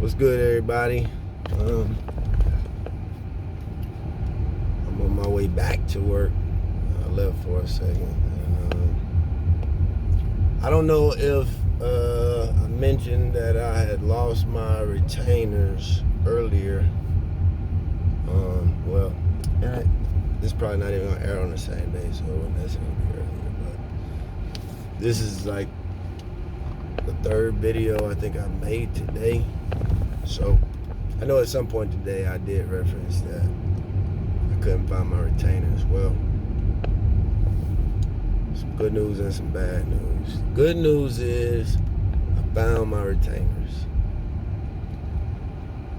What's good, everybody? I'm on my way back to work. I left for a second. I don't know if I mentioned that I had lost my retainers earlier. It's probably not even gonna air on the same day, so it wouldn't necessarily be earlier. But this is like the third video I think I made today. So I know at some point today I did reference that I couldn't find my retainers. Well, some good news and some bad news. The good news is I found my retainers.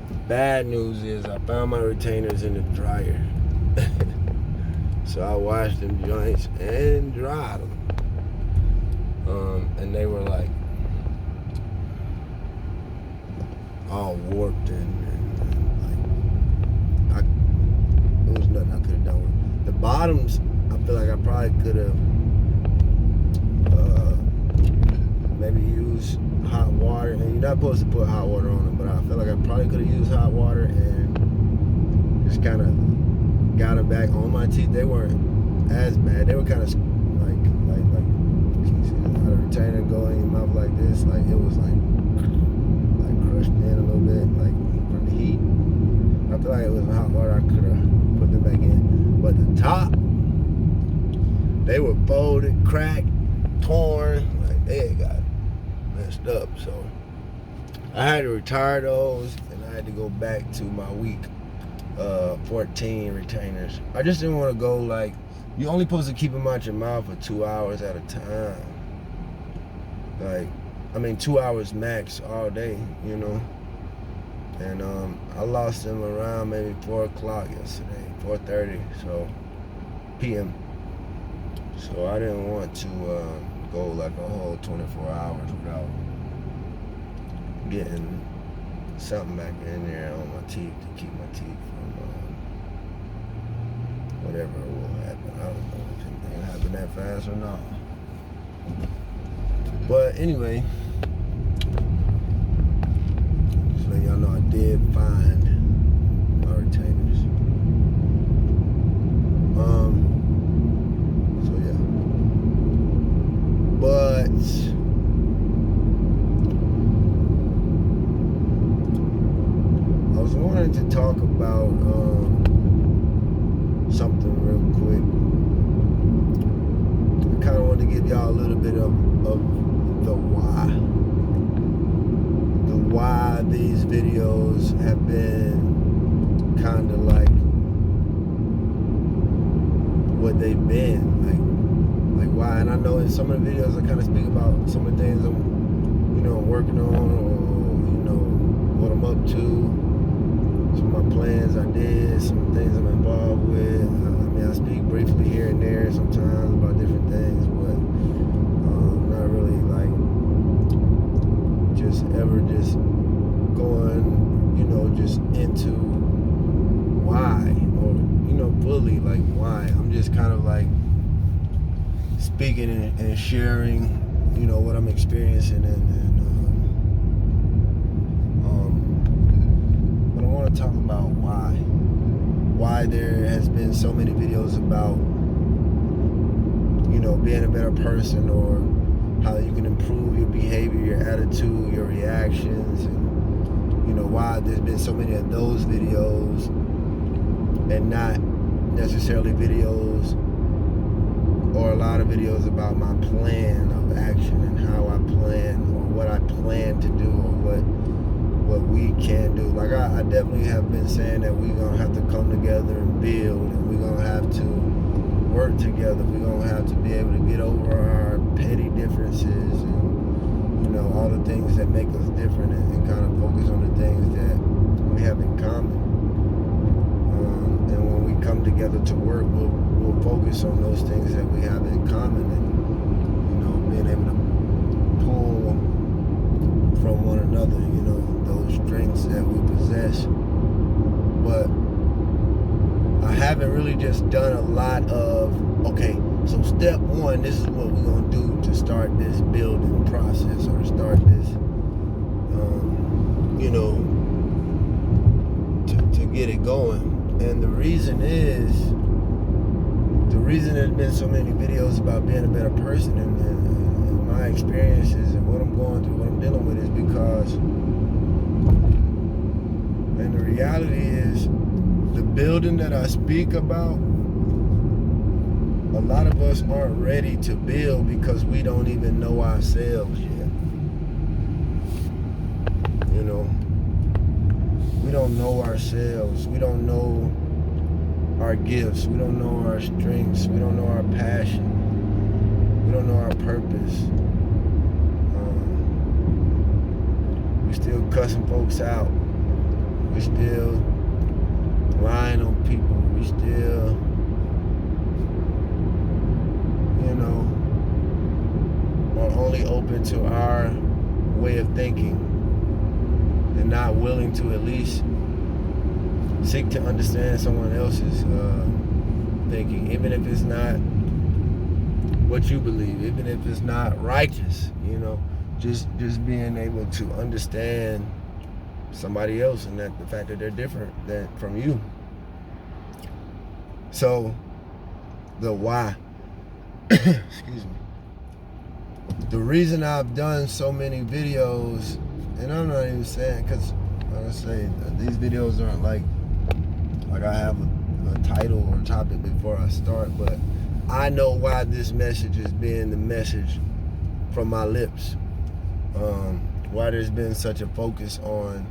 The bad news is I found my retainers in the dryer. So I washed them joints and dried them. And they were like all warped and like it was nothing I could have done with it. The bottoms, I feel like I probably could have maybe used hot water, and you're not supposed to put hot water on them, but I feel like I probably could have used hot water and just kind of got them back on my teeth. They weren't as bad. They were kind of like you see how the retainer go in your mouth like this, like it was like crushed in a little bit, like from the heat. I feel like it was hot water. I could have put them back in, but the top, they were folded, cracked, torn, like they had got messed up. So I had to retire those, and I had to go back to my week 14 retainers. I just didn't want to go like, you're only supposed to keep them out your mouth for 2 hours at a time. Like, I mean 2 hours max all day, you know. And I lost them around maybe 4 o'clock yesterday, 4:30, so p.m. So I didn't want to go like a whole 24 hours without getting something back in there on my teeth to keep my teeth from whatever will happen. I don't know if anything will happen that fast or not. But anyway, just let y'all know I did find my retainers. So yeah. But I was wanting to talk about something real quick. I kind of wanted to give y'all a little bit of the why these videos have been kind of like what they've been, like why. And I know in some of the videos I kind of speak about some of the things I'm working on, or what I'm up to, some of my plans I did, some things I'm involved with. I mean, I speak briefly here and there sometimes about different things, but not really like just ever just going, just into why, or, fully like why. I'm just kind of like speaking and sharing, what I'm experiencing, but I want to talk about why there has been so many videos about, being a better person, or how you can improve your behavior, your attitude, your reactions, and why there's been so many of those videos and not necessarily videos, or a lot of videos about my plan of action and how I plan, or what I plan to do, or what we can do. Like I definitely have been saying that we're gonna have to come together and build, and we're gonna have to work together. We're gonna have to be able to get over our petty differences, and all the things that make us different, and kind of focus on the things that we have in common. And when we come together to work, we'll focus on those things that we have in common, and being able to pull from one another, those strengths that we possess. But I haven't really just done a lot of, okay, so step one, this is what we're going to do to start this building process, or to start this, get it going. And the reason there's been so many videos about being a better person and my experiences and what I'm going through, what I'm dealing with, is because, and the reality is, the building that I speak about, a lot of us aren't ready to build because we don't even know ourselves yet. You know, we don't know ourselves. We don't know our gifts. We don't know our strengths. We don't know our passion. We don't know our purpose. We still cussing folks out. We still lying on people. We still, you know, are only open to our way of thinking and not willing to at least seek to understand someone else's thinking, even if it's not what you believe, even if it's not righteous, you know, just being able to understand somebody else and that the fact that they're different from you. So the why, excuse me, the reason I've done so many videos, and I'm not even saying, because like I say, these videos aren't like I have a title or topic before I start, but I know why this message is being the message from my lips. Why there's been such a focus on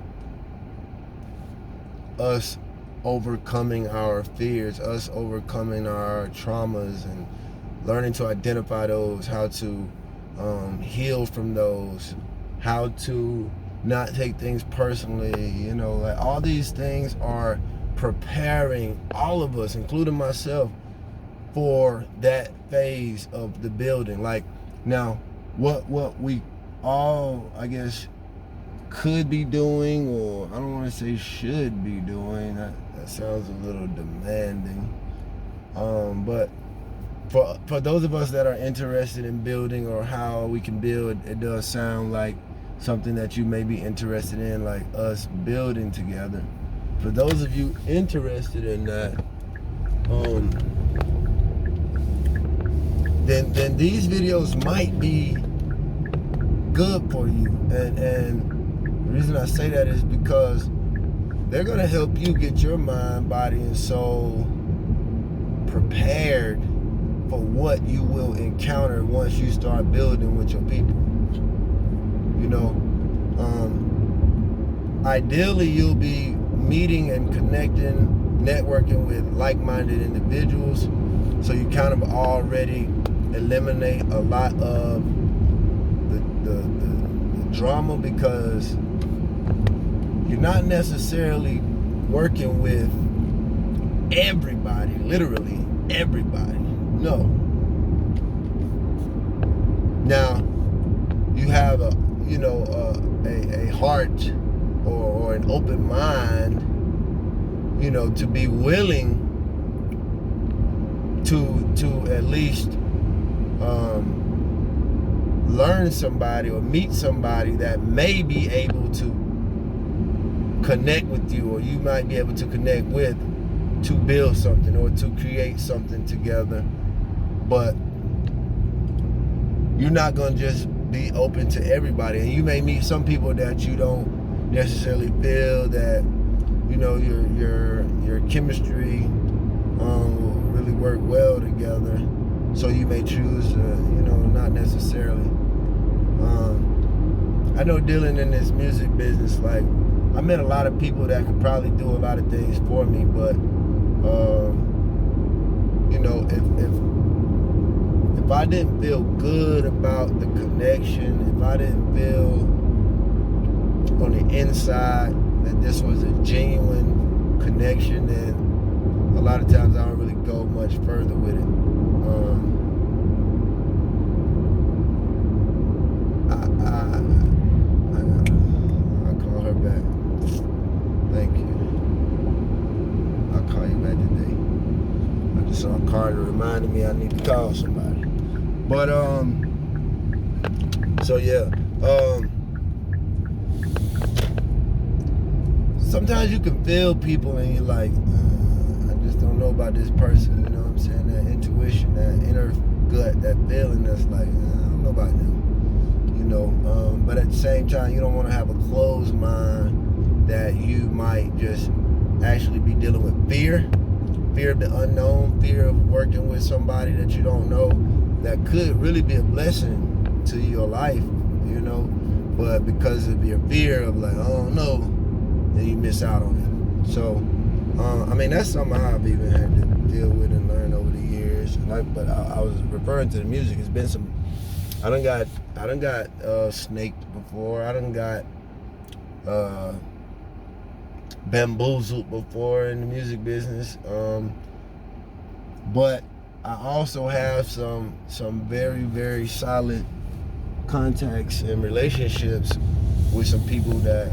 us overcoming our fears, us overcoming our traumas and learning to identify those, how to heal from those, how to not take things personally, you know, like all these things are preparing all of us, including myself, for that phase of the building. Like, now, what we all, I guess, could be doing, or I don't want to say should be doing, that sounds a little demanding, but for those of us that are interested in building or how we can build, it does sound like something that you may be interested in, like us building together. For those of you interested in that, then these videos might be good for you. And the reason I say that is because they're gonna help you get your mind, body, and soul prepared for what you will encounter once you start building with your people. You know, ideally you'll be meeting and connecting, networking with like-minded individuals, so you kind of already eliminate a lot of the drama, because you're not necessarily working with everybody, literally everybody. No. Now, you have a heart or an open mind, you know, to be willing to at least learn somebody or meet somebody that may be able to connect with you, or you might be able to connect with, to build something or to create something together. But you're not going to just be open to everybody, and you may meet some people that you don't necessarily feel that, you know, your chemistry will really work well together. So you may choose, not necessarily. I know dealing in this music business, like, I met a lot of people that could probably do a lot of things for me, but if I didn't feel good about the connection, if I didn't feel on the inside that this was a genuine connection, then a lot of times I don't really go much further with it. I'll call her back. Thank you. I'll call you back today. I just saw a card that reminded me I need to call somebody. But so yeah. sometimes you can feel people and you're like, I just don't know about this person, you know what I'm saying? That intuition, that inner gut, that feeling that's like, I don't know about them, you know. But at the same time, you don't want to have a closed mind that you might just actually be dealing with fear of the unknown, fear of working with somebody that you don't know, that could really be a blessing to your life, you know, but because of your fear of like, I don't know, then you miss out on it. So, I mean, that's something I've even had to deal with and learn over the years. But I was referring to the music. It's been some, I done got snaked before. I done got bamboozled before in the music business. But I also have some very, very solid contacts and relationships with some people that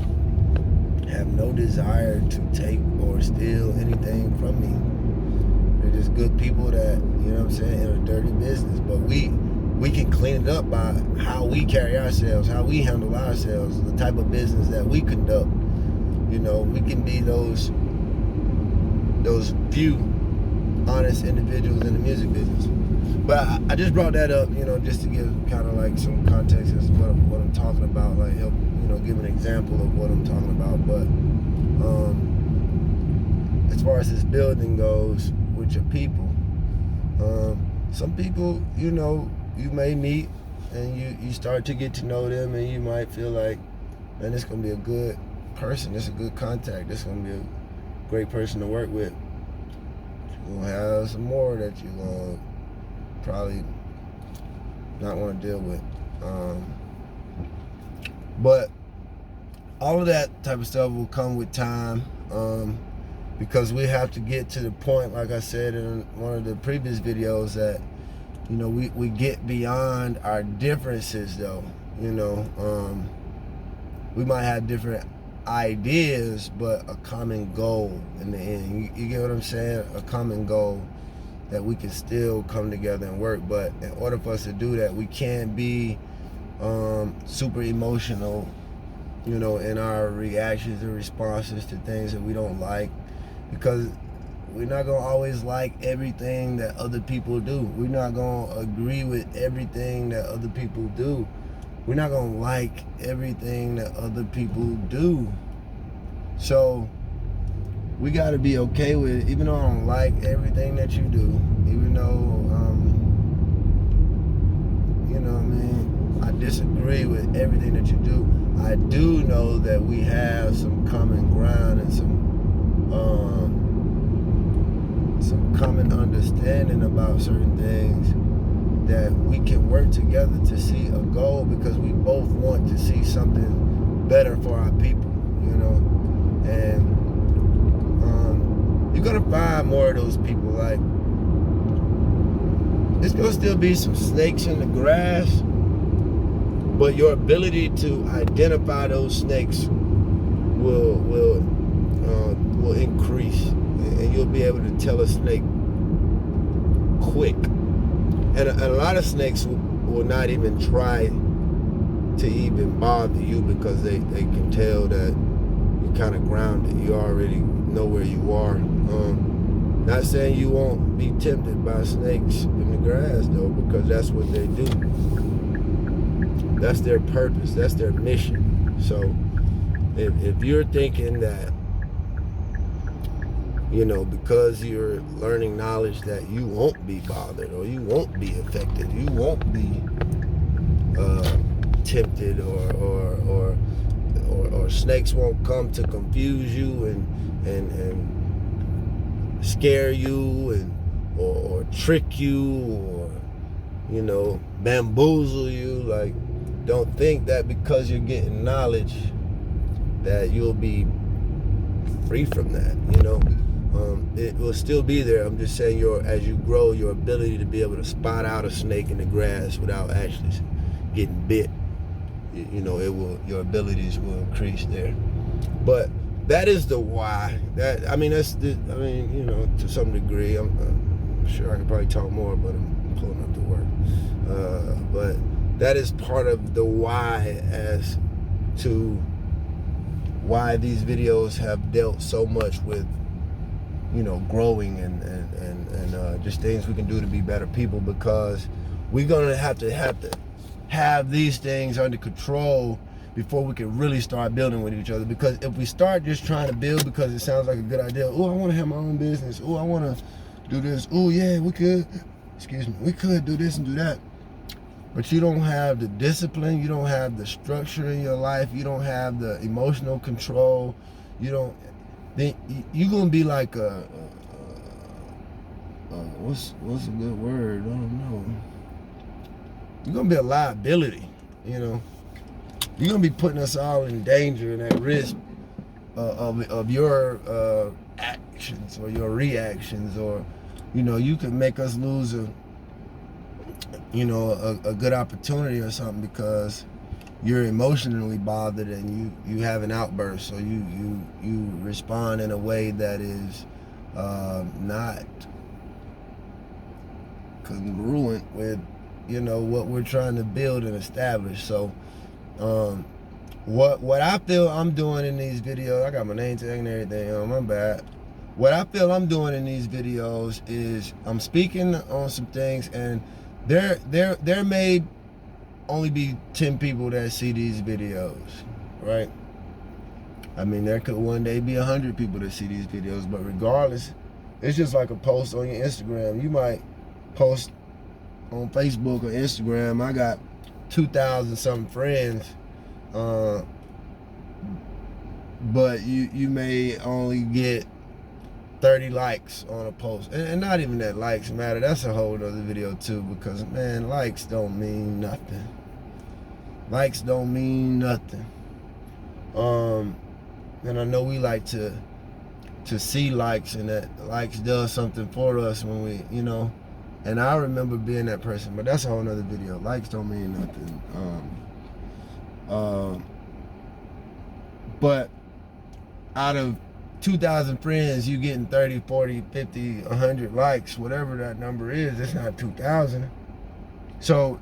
have no desire to take or steal anything from me. They're just good people that, you know what I'm saying, in a dirty business. But we can clean it up by how we carry ourselves, how we handle ourselves, the type of business that we conduct. You know, we can be those few honest individuals in the music business. But I just brought that up, you know, just to give kind of like some context as to what I'm talking about, like help, you know, give an example of what I'm talking about. But as far as this building goes with your people, some people, you know, you may meet and you start to get to know them, and you might feel like, man, this is gonna be a good person, this is a good contact, this is gonna be a great person to work with. You're gonna have some more that you're gonna probably not want to deal with. But all of that type of stuff will come with time, because we have to get to the point, like I said in one of the previous videos, that, you know, we get beyond our differences though. You know, we might have different ideas, but a common goal in the end. You get what I'm saying? A common goal that we can still come together and work. But in order for us to do that, we can't be super emotional, you know, in our reactions and responses to things that we don't like, because we're not gonna always like everything that other people do. We're not gonna agree with everything that other people do. We're not gonna like everything that other people do. So we gotta be okay with it, even though I don't like everything that you do, even though, you know what I mean, I disagree with everything that you do. I do know that we have some common ground and some common understanding about certain things, that we can work together to see a goal, because we both want to see something better for our people, you know. And you're gonna find more of those people. Like, there's gonna still be some snakes in the grass, but your ability to identify those snakes will increase, and you'll be able to tell a snake quick. And a lot of snakes will not even try to even bother you, because they can tell that you're kind of grounded. You already know where you are. Not saying you won't be tempted by snakes in the grass though, because that's what they do. That's their purpose. That's their mission. So if you're thinking that, you know, because you're learning knowledge that you won't be bothered, or you won't be affected, you won't be tempted, or snakes won't come to confuse you and scare you, and or trick you, or, you know, bamboozle you. Like, don't think that because you're getting knowledge that you'll be free from that, you know. It will still be there. I'm just saying, as you grow, your ability to be able to spot out a snake in the grass without actually getting bit, you know, your abilities will increase there. But that is the why. You know, to some degree, I'm sure I could probably talk more, but I'm pulling up to work. But that is part of the why as to why these videos have dealt so much with, you know, growing and just things we can do to be better people, because we're gonna have to have these things under control before we can really start building with each other. Because if we start just trying to build because it sounds like a good idea, oh, I want to have my own business, oh, I want to do this, oh yeah, we could do this and do that, but you don't have the discipline, you don't have the structure in your life, you don't have the emotional control, then you're gonna be like what's a good word? I don't know. You're gonna be a liability, you know. You're gonna be putting us all in danger and at risk of your actions or your reactions, or, you know, you could make us lose a good opportunity or something because you're emotionally bothered and you have an outburst, or you respond in a way that is not congruent with, you know, what we're trying to build and establish. So what I feel I'm doing in these videos, I got my name tag and everything, my bad. What I feel I'm doing in these videos is I'm speaking on some things, and there may only be 10 people that see these videos, right? I mean, there could one day be 100 people that see these videos, but regardless, it's just like a post on your Instagram. You might post on Facebook or Instagram, I got 2,000 something friends, but you may only get 30 likes on a post, and not even that likes matter. That's a whole other video too, because man, likes don't mean nothing. Likes don't mean nothing. And I know we like to see likes, and that likes does something for us when we, you know, and I remember being that person, but that's a whole nother video. Likes don't mean nothing. But out of 2,000 friends, you getting 30, 40, 50, 100 likes, whatever that number is, it's not 2,000. So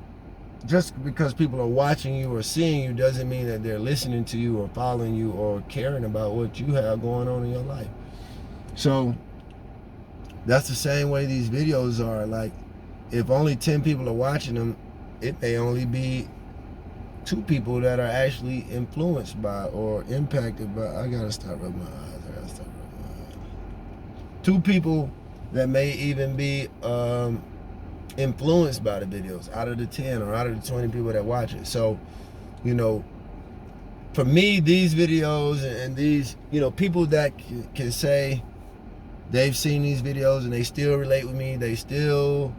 just because people are watching you or seeing you doesn't mean that they're listening to you or following you or caring about what you have going on in your life. So that's the same way these videos are. Like, if only 10 people are watching them, it may only be 2 people that are actually influenced by or impacted by. I gotta stop rubbing my eyes. 2 people that may even be influenced by the videos out of the 10 or out of the 20 people that watch it. So, you know, for me, these videos and these, you know, people that can say they've seen these videos and they still relate with me, they still,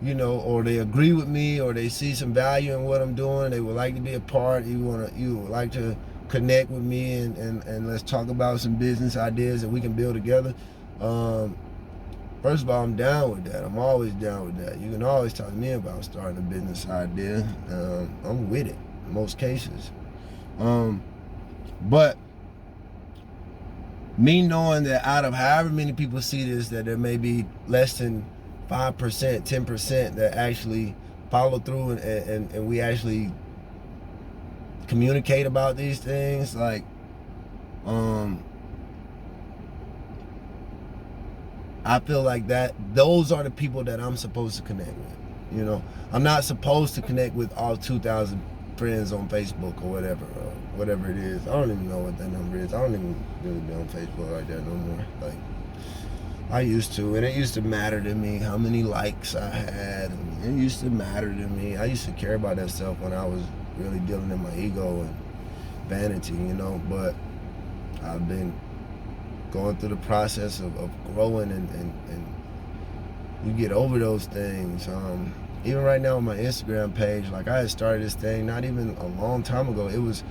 you know, or they agree with me, or they see some value in what I'm doing, they would like to be a part, you would like to connect with me and let's talk about some business ideas that we can build together. First of all, I'm down with that. I'm always down with that. You can always talk to me about starting a business idea. I'm with it in most cases. But me knowing that out of however many people see this, that there may be less than 5%, 10% that actually follow through and we actually communicate about these things, like, I feel like that those are the people that I'm supposed to connect with. You know, I'm not supposed to connect with all 2,000 friends on Facebook or whatever it is. I don't even know what that number is. I don't even really be on Facebook like that no more. Like, I used to, and it used to matter to me how many likes I had. It used to matter to me. I used to care about that stuff when I was really dealing in my ego and vanity, you know. But I've been going through the process of growing, and you get over those things. Even right now on my Instagram page, like, I had started this thing not even a long time ago. It was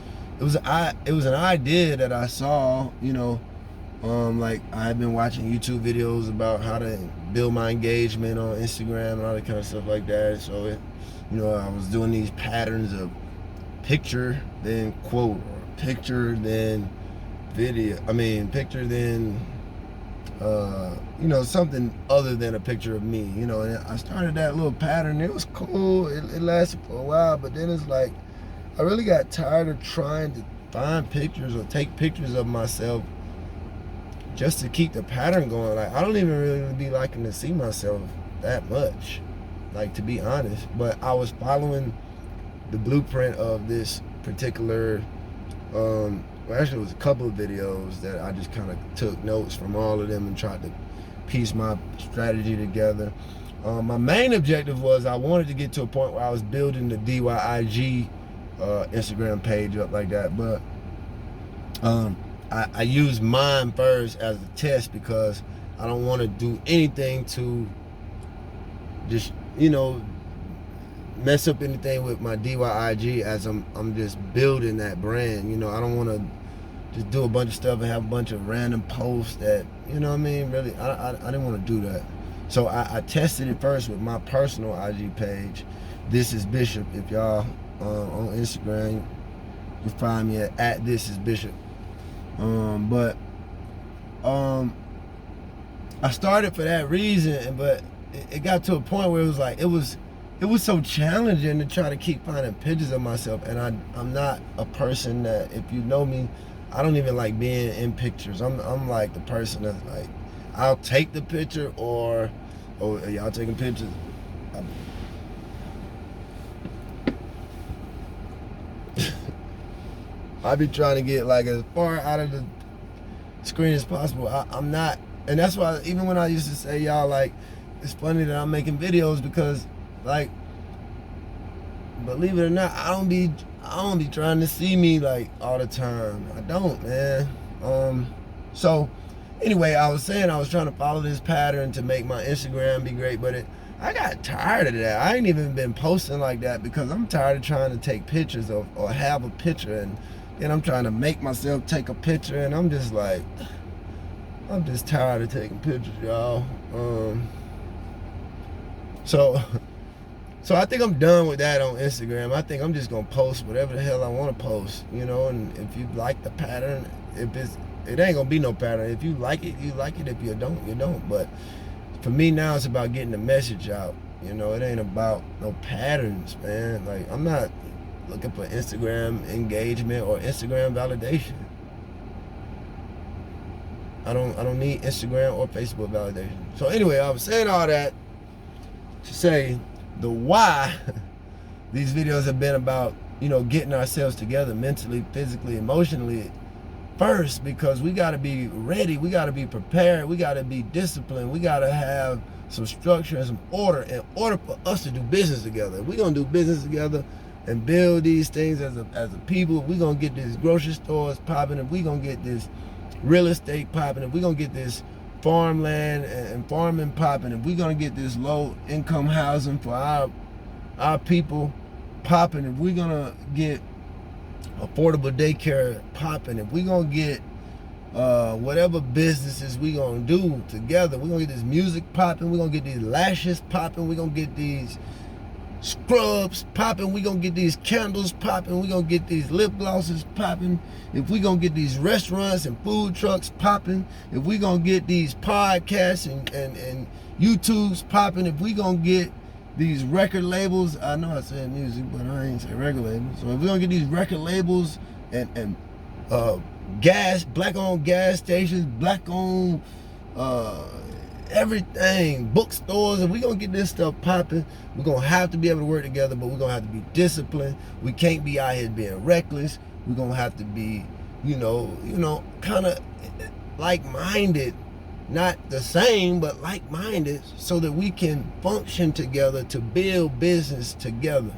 an idea that I saw, you know. Like, I had been watching YouTube videos about how to build my engagement on Instagram and all that kind of stuff like that. So you know, I was doing these patterns of picture then quote, or picture then video, picture then you know, something other than a picture of me, you know. And I started that little pattern. It was cool, it lasted for a while, but then it's like I really got tired of trying to find pictures or take pictures of myself just to keep the pattern going. Like, I don't even really be liking to see myself that much, like, to be honest. But I was following the blueprint of this particular, well, actually it was a couple of videos that I just kind of took notes from all of them and tried to piece my strategy together. My main objective was I wanted to get to a point where I was building the DYIG Instagram page up like that, but I used mine first as a test because I don't want to do anything to just, you know, mess up anything with my DYIG as I'm just building that brand. You know, I don't want to just do a bunch of stuff and have a bunch of random posts that, you know what I mean, really, I didn't want to do that. So I tested it first with my personal IG page, ThisIsBishop. If y'all on Instagram, you can find me at ThisIsBishop. I started for that reason, but it got to a point where it was like, it was so challenging to try to keep finding pictures of myself. And I'm not a person that, if you know me, I don't even like being in pictures. I'm like the person that's like, I'll take the picture, or, oh, y'all taking pictures? I be trying to get like as far out of the screen as possible. I'm not, and that's why even when I used to say, y'all, like, it's funny that I'm making videos, because, like, believe it or not, I don't be trying to see me like all the time. I don't, man. So anyway, I was saying I was trying to follow this pattern to make my Instagram be great, but I got tired of that. I ain't even been posting like that because I'm tired of trying to take pictures of, or have a picture, and then I'm trying to make myself take a picture, and I'm just like, I'm just tired of taking pictures, y'all. So I think I'm done with that on Instagram. I think I'm just gonna post whatever the hell I want to post, you know. And if you like the pattern, it ain't gonna be no pattern. If you like it, you like it. If you don't, you don't. But for me now, it's about getting the message out. You know, it ain't about no patterns, man. Like, I'm not looking for Instagram engagement or Instagram validation. I don't need Instagram or Facebook validation. So anyway, I was saying all that to say the why these videos have been about, you know, getting ourselves together mentally, physically, emotionally first, because we got to be ready, we got to be prepared, we got to be disciplined, we got to have some structure and some order in order for us to do business together. If we're gonna do business together and build these things as a people, we're gonna get these grocery stores popping, if we're gonna get this real estate popping, if we're gonna get this farmland and farming popping, if we're gonna get this low income housing for our people popping, if we're gonna get affordable daycare popping, if we're gonna get whatever businesses we gonna do together, we're gonna get this music popping, we're gonna get these lashes popping, we're gonna get these scrubs popping, we're gonna get these candles popping, we're gonna get these lip glosses popping, if we're gonna get these restaurants and food trucks popping, if we're gonna get these podcasts and YouTubes popping, if we're gonna get these record labels, I know I said music, but I ain't say record labels. So if we're gonna get these record labels and black-owned gas stations, black-owned everything, bookstores, and we're gonna get this stuff popping, we're gonna have to be able to work together, but we're gonna have to be disciplined. We can't be out here being reckless. We're gonna have to be, you know, kind of like-minded, not the same, but like-minded, so that we can function together to build business together.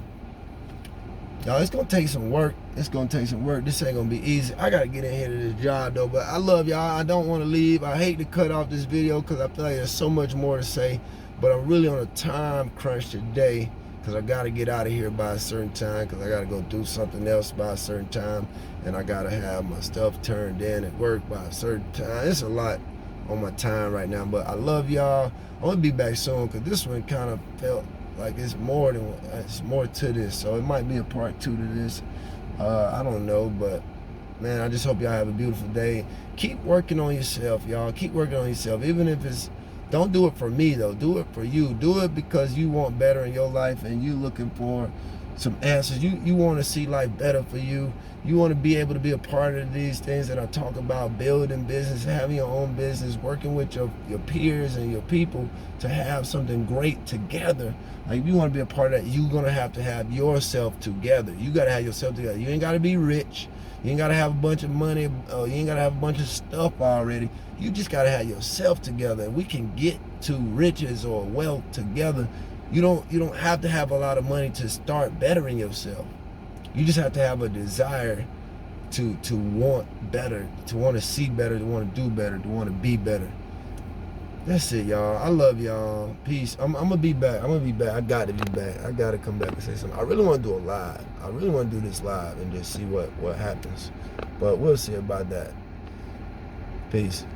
Y'all, it's gonna take some work. It's gonna take some work. This ain't gonna be easy. I gotta get in here to this job though, but I love y'all. I don't want to leave. I hate to cut off this video because I feel like there's so much more to say, but I'm really on a time crunch today because I gotta get out of here by a certain time, because I gotta go do something else by a certain time, and I gotta have my stuff turned in at work by a certain time. It's a lot on my time right now, but I love y'all. I'm gonna be back soon because this one kind of felt like it's more to this, so it might be a part 2 to this. I don't know, but man, I just hope y'all have a beautiful day. Keep working on yourself, y'all. Keep working on yourself, even if it's, don't do it for me though, do it for you. Do it because you want better in your life and you looking for some answers. You want to see life better for you. You want to be able to be a part of these things that I talk about, building business, having your own business, working with your peers and your people to have something great together. Like, if you want to be a part of that, you're going to have yourself together. You got to have yourself together. You ain't got to be rich. You ain't got to have a bunch of money. You ain't got to have a bunch of stuff already. You just got to have yourself together. And we can get to riches or wealth together. You don't have to have a lot of money to start bettering yourself. You just have to have a desire to want better, to want to see better, to want to do better, to want to be better. That's it, y'all. I love y'all. Peace. I'm gonna be back. I got to be back. I got to come back and say something. I really want to do a live. I really want to do this live and just see what happens. But we'll see about that. Peace.